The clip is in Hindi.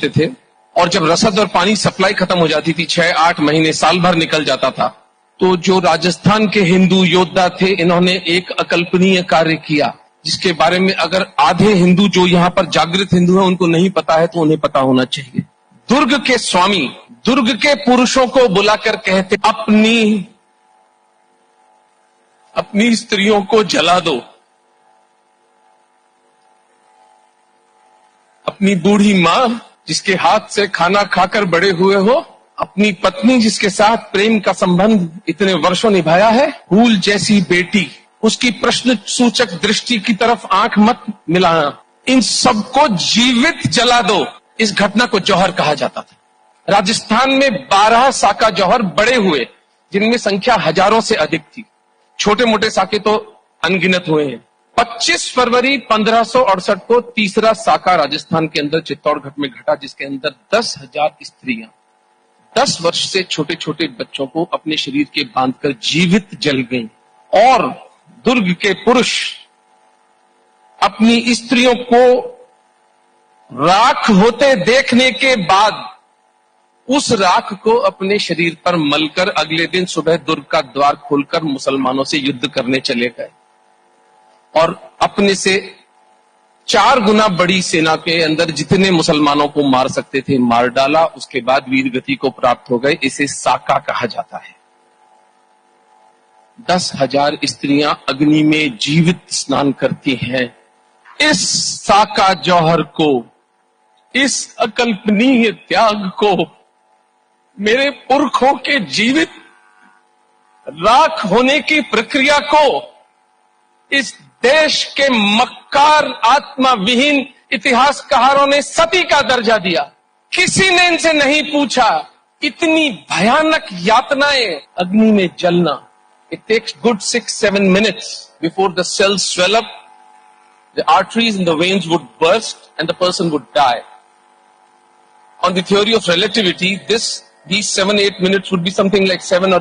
होते थे और जब रसद और पानी सप्लाई खत्म हो जाती थी, 6-8 महीने साल भर निकल जाता था, तो जो राजस्थान के हिंदू योद्धा थे, इन्होंने एक अकल्पनीय कार्य किया जिसके बारे में अगर आधे हिंदू जो यहाँ पर जागृत हिंदू हैं उनको नहीं पता है तो उन्हें पता होना चाहिए। दुर्ग के स्वामी दुर्ग के पुरुषों को बुलाकर कहते, अपनी स्त्रियों को जला दो, अपनी बूढ़ी मां जिसके हाथ से खाना खाकर बड़े हुए हो, अपनी पत्नी जिसके साथ प्रेम का संबंध इतने वर्षों निभाया है, फूल जैसी बेटी, उसकी प्रश्न सूचक दृष्टि की तरफ आंख मत मिलाना, इन सबको जीवित जला दो। इस घटना को जौहर कहा जाता था। राजस्थान में 12 साका जौहर बड़े हुए जिनमें संख्या हजारों से अधिक थी। छोटे मोटे साके तो अनगिनत हुए हैं। 25 फरवरी 1568 को तीसरा साका राजस्थान के अंदर चित्तौड़गढ़ में घटा, जिसके अंदर 10,000 स्त्रियां 10 वर्ष से छोटे छोटे बच्चों को अपने शरीर के बांधकर जीवित जल गईं और दुर्ग के पुरुष अपनी स्त्रियों को राख होते देखने के बाद उस राख को अपने शरीर पर मलकर अगले दिन सुबह दुर्ग का द्वार खोलकर मुसलमानों से युद्ध करने चले गए और अपने से 4 गुना बड़ी सेना के अंदर जितने मुसलमानों को मार सकते थे मार डाला। उसके बाद वीर गति को प्राप्त हो गए। इसे साका कहा जाता है। 10,000 स्त्रियां अग्नि में जीवित स्नान करती हैं। इस साका जौहर को, इस अकल्पनीय त्याग को, मेरे पुरखों के जीवित राख होने की प्रक्रिया को इस देश के मक्कार आत्मा विहीन इतिहासकारों ने सती का दर्जा दिया। किसी ने इनसे नहीं पूछा, इतनी भयानक यातनाएं अग्नि में जलना। It takes good 6-7 minutes before the cells swell up, the arteries and the veins would burst and the person would die. On the theory of relativity, these 7-8 minutes would be something like 7 or